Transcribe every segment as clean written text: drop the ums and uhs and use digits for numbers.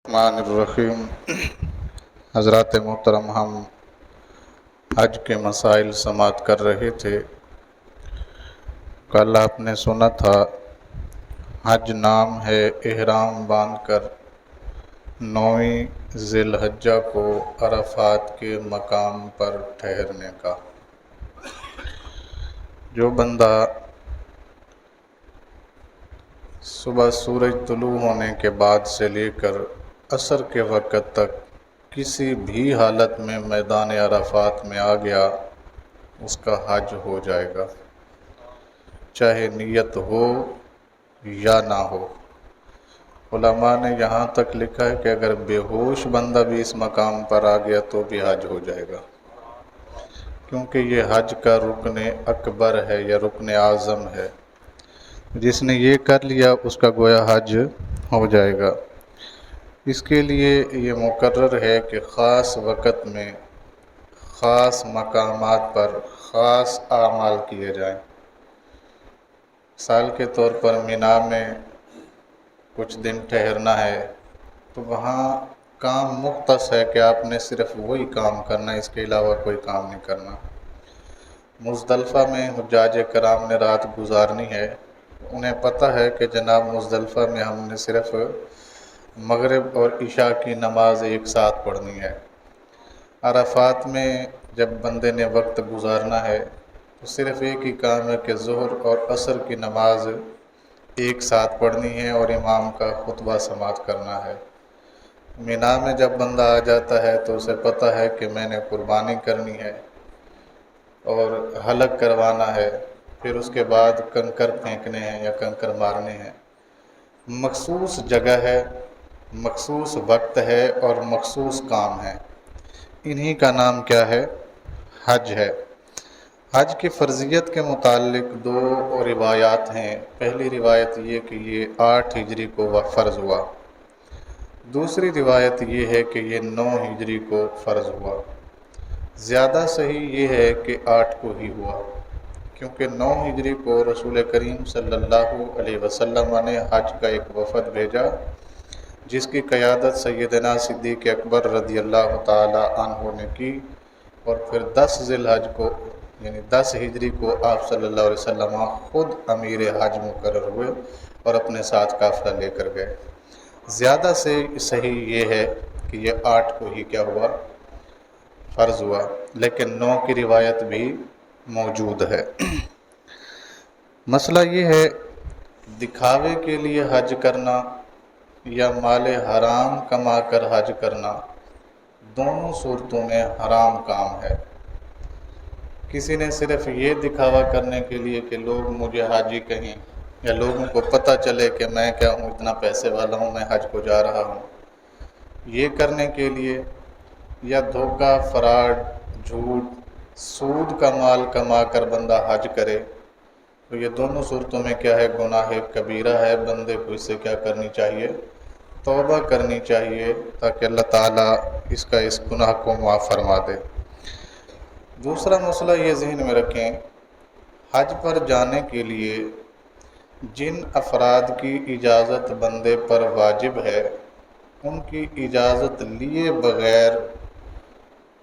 الرحمن الرحیم۔ حضرات محترم، ہم حج کے مسائل سماعت کر رہے تھے۔ کل آپ نے سنا تھا حج نام ہے احرام باندھ کر 9ویں ذی الحجہ کو عرفات کے مقام پر ٹھہرنے کا۔ جو بندہ صبح سورج طلوع ہونے کے بعد سے لے کر عصر کے وقت تک کسی بھی حالت میں میدان عرفات میں آ گیا، اس کا حج ہو جائے گا، چاہے نیت ہو یا نہ ہو۔ علماء نے یہاں تک لکھا ہے کہ اگر بے ہوش بندہ بھی اس مقام پر آ گیا تو بھی حج ہو جائے گا، کیونکہ یہ حج کا رکن اکبر ہے یا رکن اعظم ہے۔ جس نے یہ کر لیا اس کا گویا حج ہو جائے گا۔ اس کے لیے یہ مقرر ہے کہ خاص وقت میں خاص مقامات پر خاص اعمال کیے جائیں۔ مثال کے طور پر مینا میں کچھ دن ٹھہرنا ہے تو وہاں کام مختص ہے کہ آپ نے صرف وہی کام کرنا ہے، اس کے علاوہ کوئی کام نہیں کرنا۔ مزدلفہ میں حجاج کرام نے رات گزارنی ہے، انہیں پتہ ہے کہ جناب مزدلفہ میں ہم نے صرف مغرب اور عشاء کی نماز ایک ساتھ پڑھنی ہے۔ عرفات میں جب بندے نے وقت گزارنا ہے تو صرف ایک ہی کام ہے کہ ظہر اور عصر کی نماز ایک ساتھ پڑھنی ہے اور امام کا خطبہ سماعت کرنا ہے۔ مینا میں جب بندہ آ جاتا ہے تو اسے پتہ ہے کہ میں نے قربانی کرنی ہے اور حلق کروانا ہے، پھر اس کے بعد کنکر پھینکنے ہیں یا کنکر مارنے ہیں۔ مخصوص جگہ ہے، مخصوص وقت ہے اور مخصوص کام ہے، انہی کا نام کیا ہے؟ حج ہے۔ حج کی فرضیت کے متعلق دو روایات ہیں۔ پہلی روایت یہ کہ یہ 8 ہجری کو فرض ہوا، دوسری روایت یہ ہے کہ یہ 9 ہجری کو فرض ہوا۔ زیادہ صحیح یہ ہے کہ 8 کو ہی ہوا، کیونکہ 9 ہجری کو رسول کریم صلی اللہ علیہ وسلم نے حج کا ایک وفد بھیجا جس کی قیادت سیدنا صدیق اکبر رضی اللہ تعالی عنہ نے کی، اور پھر 10 ذی الحج کو یعنی 10 ہجری کو آپ صلی اللہ علیہ وسلم خود امیر حج مقرر ہوئے اور اپنے ساتھ قافلہ لے کر گئے۔ زیادہ سے صحیح یہ ہے کہ یہ 8 کو ہی کیا ہوا؟ فرض ہوا، لیکن 9 کی روایت بھی موجود ہے۔ مسئلہ یہ ہے دکھاوے کے لیے حج کرنا یا مال حرام کما کر حج کرنا، دونوں صورتوں میں حرام کام ہے۔ کسی نے صرف یہ دکھاوا کرنے کے لیے کہ لوگ مجھے حاجی کہیں یا لوگوں کو پتہ چلے کہ میں کیا ہوں، اتنا پیسے والا ہوں، میں حج کو جا رہا ہوں، یہ کرنے کے لیے، یا دھوکہ، فراڈ، جھوٹ، سود کا مال کما کر بندہ حج کرے، تو یہ دونوں صورتوں میں کیا ہے؟ گناہ کبیرہ ہے۔ بندے کو اس سے کیا کرنی چاہیے؟ توبہ کرنی چاہیے، تاکہ اللہ تعالیٰ اس گناہ کو معاف فرما دے۔ دوسرا مسئلہ یہ ذہن میں رکھیں، حج پر جانے کے لیے جن افراد کی اجازت بندے پر واجب ہے، ان کی اجازت لیے بغیر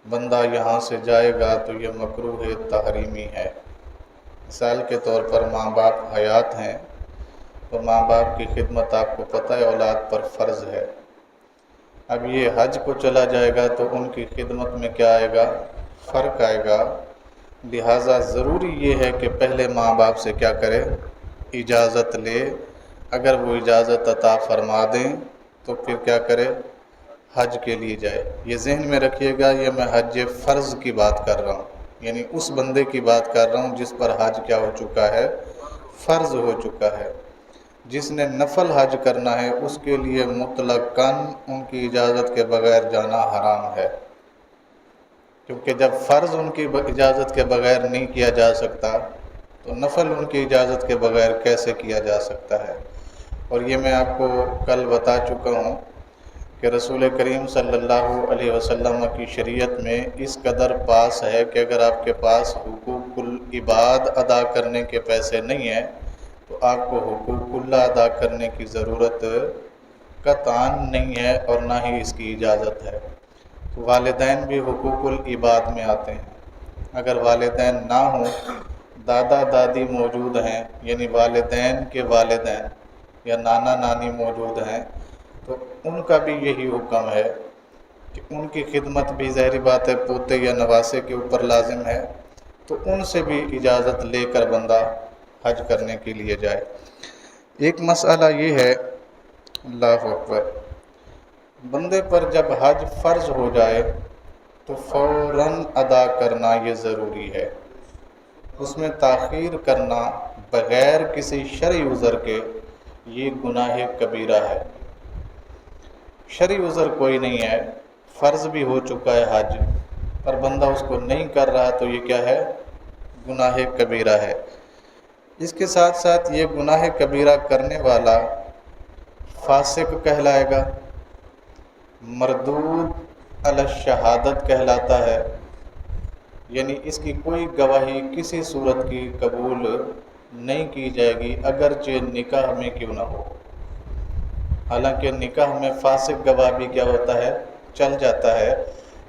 بندہ یہاں سے جائے گا تو یہ مکروہ تحریمی ہے۔ مثال کے طور پر ماں باپ حیات ہیں تو ماں باپ کی خدمت آپ کو پتہ ہے اولاد پر فرض ہے۔ اب یہ حج کو چلا جائے گا تو ان کی خدمت میں کیا آئے گا؟ فرق آئے گا۔ لہٰذا ضروری یہ ہے کہ پہلے ماں باپ سے کیا کرے؟ اجازت لے۔ اگر وہ اجازت عطا فرما دیں تو پھر کیا کرے؟ حج کے لیے جائے۔ یہ ذہن میں رکھیے گا، یہ میں حج فرض کی بات کر رہا ہوں، یعنی اس بندے کی بات کر رہا ہوں جس پر حج کیا ہو چکا ہے؟ فرض ہو چکا ہے۔ جس نے نفل حج کرنا ہے اس کے لیے مطلقاً ان کی اجازت کے بغیر جانا حرام ہے، کیونکہ جب فرض ان کی اجازت کے بغیر نہیں کیا جا سکتا تو نفل ان کی اجازت کے بغیر کیسے کیا جا سکتا ہے؟ اور یہ میں آپ کو کل بتا چکا ہوں کہ رسول کریم صلی اللہ علیہ وسلم کی شریعت میں اس قدر پاس ہے کہ اگر آپ کے پاس حقوق العباد ادا کرنے کے پیسے نہیں ہیں تو آپ کو حقوق اللہ ادا کرنے کی ضرورت قطعاً نہیں ہے اور نہ ہی اس کی اجازت ہے۔ تو والدین بھی حقوق العباد میں آتے ہیں۔ اگر والدین نہ ہوں، دادا دادی موجود ہیں یعنی والدین کے والدین یا نانا نانی موجود ہیں، تو ان کا بھی یہی حکم ہے کہ ان کی خدمت بھی ظاہری بات ہے پوتے یا نواسے کے اوپر لازم ہے، تو ان سے بھی اجازت لے کر بندہ حج کرنے کے لیے جائے۔ ایک مسئلہ یہ ہے، اللہ اکبر، بندے پر جب حج فرض ہو جائے تو فوراً ادا کرنا یہ ضروری ہے۔ اس میں تاخیر کرنا بغیر کسی شرعی عذر کے یہ گناہ کبیرہ ہے۔ شرعی عذر کوئی نہیں ہے، فرض بھی ہو چکا ہے حج، پر بندہ اس کو نہیں کر رہا تو یہ کیا ہے؟ گناہ کبیرہ ہے۔ اس کے ساتھ ساتھ یہ گناہ کبیرہ کرنے والا فاسق کہلائے گا، مردود علی الشہادت کہلاتا ہے، یعنی اس کی کوئی گواہی کسی صورت کی قبول نہیں کی جائے گی اگرچہ نکاح میں کیوں نہ ہو۔ حالانکہ نکاح میں فاسق گواہ بھی کیا ہوتا ہے؟ چل جاتا ہے،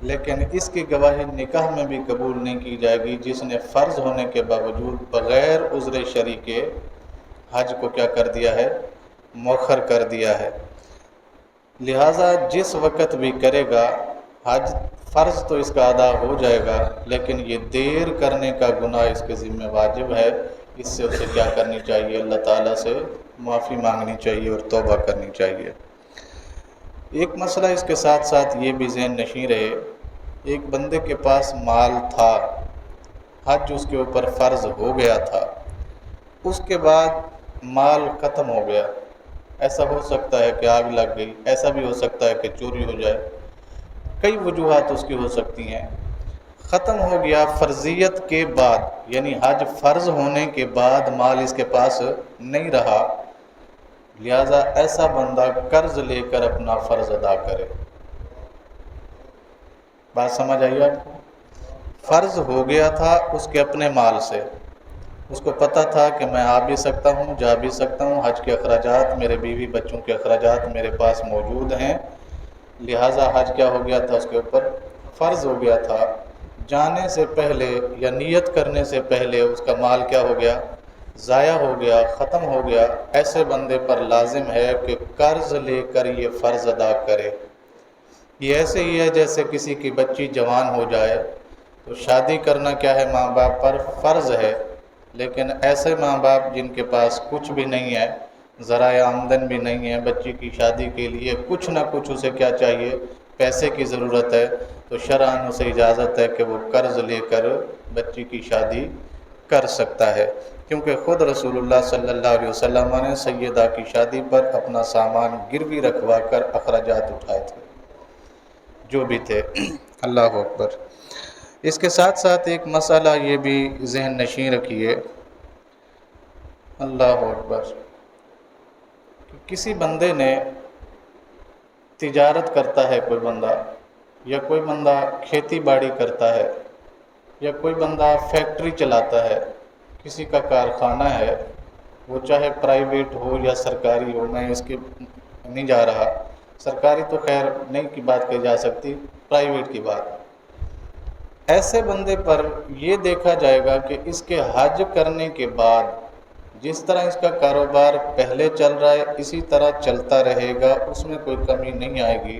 لیکن اس کی گواہی نکاح میں بھی قبول نہیں کی جائے گی جس نے فرض ہونے کے باوجود بغیر عذر شرعی کے حج کو کیا کر دیا ہے؟ مؤخر کر دیا ہے۔ لہٰذا جس وقت بھی کرے گا حج، فرض تو اس کا ادا ہو جائے گا، لیکن یہ دیر کرنے کا گناہ اس کے ذمہ واجب ہے۔ اس سے اسے کیا کرنی چاہیے؟ اللہ تعالیٰ سے معافی مانگنی چاہیے اور توبہ کرنی چاہیے۔ ایک مسئلہ اس کے ساتھ ساتھ یہ بھی ذہن نشین رہے، ایک بندے کے پاس مال تھا، حج اس کے اوپر فرض ہو گیا تھا، اس کے بعد مال ختم ہو گیا۔ ایسا ہو سکتا ہے کہ آگ لگ گئی، ایسا بھی ہو سکتا ہے کہ چوری ہو جائے، کئی وجوہات اس کی ہو سکتی ہیں۔ ختم ہو گیا فرضیت کے بعد، یعنی حج فرض ہونے کے بعد مال اس کے پاس نہیں رہا، لہذا ایسا بندہ قرض لے کر اپنا فرض ادا کرے۔ بات سمجھ آئی آپ کو؟ فرض ہو گیا تھا اس کے اپنے مال سے، اس کو پتہ تھا کہ میں آ بھی سکتا ہوں، جا بھی سکتا ہوں، حج کے اخراجات، میرے بیوی بچوں کے اخراجات میرے پاس موجود ہیں، لہٰذا حج کیا ہو گیا تھا؟ اس کے اوپر فرض ہو گیا تھا۔ جانے سے پہلے یا نیت کرنے سے پہلے اس کا مال کیا ہو گیا؟ ضائع ہو گیا، ختم ہو گیا۔ ایسے بندے پر لازم ہے کہ قرض لے کر یہ فرض ادا کرے۔ یہ ایسے ہی ہے جیسے کسی کی بچی جوان ہو جائے تو شادی کرنا کیا ہے؟ ماں باپ پر فرض ہے، لیکن ایسے ماں باپ جن کے پاس کچھ بھی نہیں ہے، ذرائع آمدن بھی نہیں ہے، بچی کی شادی کے لیے کچھ نہ کچھ اسے کیا چاہیے؟ پیسے کی ضرورت ہے، تو شرعاً اسے اجازت ہے کہ وہ قرض لے کر بچی کی شادی کر سکتا ہے، کیونکہ خود رسول اللہ صلی اللہ علیہ وسلم نے سیدہ کی شادی پر اپنا سامان گروی رکھوا کر اخراجات اٹھائے تھے جو بھی تھے۔ اللہ اکبر۔ اس کے ساتھ ساتھ ایک مسئلہ یہ بھی ذہن نشین رکھیے، اللہ اکبر، کہ کسی بندے نے تجارت کرتا ہے، کوئی بندہ، یا کوئی بندہ کھیتی باڑی کرتا ہے، یا کوئی بندہ فیکٹری چلاتا ہے، کسی کا کارخانہ ہے، وہ چاہے پرائیویٹ ہو یا سرکاری ہو، میں اس کے نہیں جا رہا، سرکاری تو خیر نہیں کی بات کہی جا سکتی، پرائیویٹ کی بات۔ ایسے بندے پر یہ دیکھا جائے گا کہ اس کے حج کرنے کے بعد جس طرح اس کا کاروبار پہلے چل رہا ہے اسی طرح چلتا رہے گا، اس میں کوئی کمی نہیں آئے گی،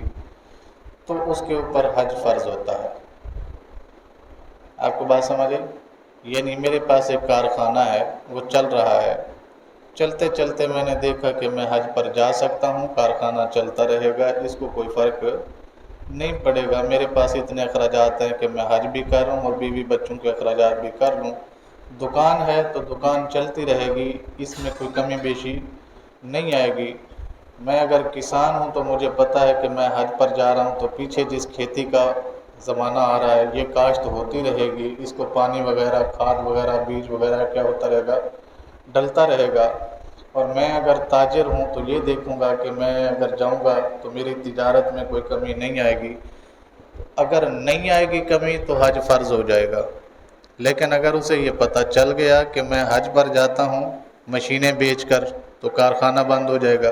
تو اس کے اوپر حج فرض ہوتا ہے۔ آپ کو بات سمجھ آئی؟ یعنی میرے پاس ایک کارخانہ ہے، وہ چل رہا ہے، چلتے چلتے میں نے دیکھا کہ میں حج پر جا سکتا ہوں، کارخانہ چلتا رہے گا، اس کو کوئی فرق نہیں پڑے گا، میرے پاس اتنے اخراجات ہیں کہ میں حج بھی کروں اور بیوی بچوں کے اخراجات بھی کر لوں۔ دکان ہے تو دکان چلتی رہے گی، اس میں کوئی کمی بیشی نہیں آئے گی۔ میں اگر کسان ہوں تو مجھے پتہ ہے کہ میں حج پر جا رہا ہوں تو پیچھے جس کھیتی کا زمانہ آ رہا ہے یہ کاشت ہوتی رہے گی، اس کو پانی وغیرہ، کھاد وغیرہ، بیج وغیرہ کیا ہوتا رہے گا؟ ڈلتا رہے گا۔ اور میں اگر تاجر ہوں تو یہ دیکھوں گا کہ میں اگر جاؤں گا تو میری تجارت میں کوئی کمی نہیں آئے گی۔ اگر نہیں آئے گی کمی تو حج فرض ہو جائے گا، لیکن اگر اسے یہ پتہ چل گیا کہ میں حج پر جاتا ہوں مشینیں بیچ کر، تو کارخانہ بند ہو جائے گا،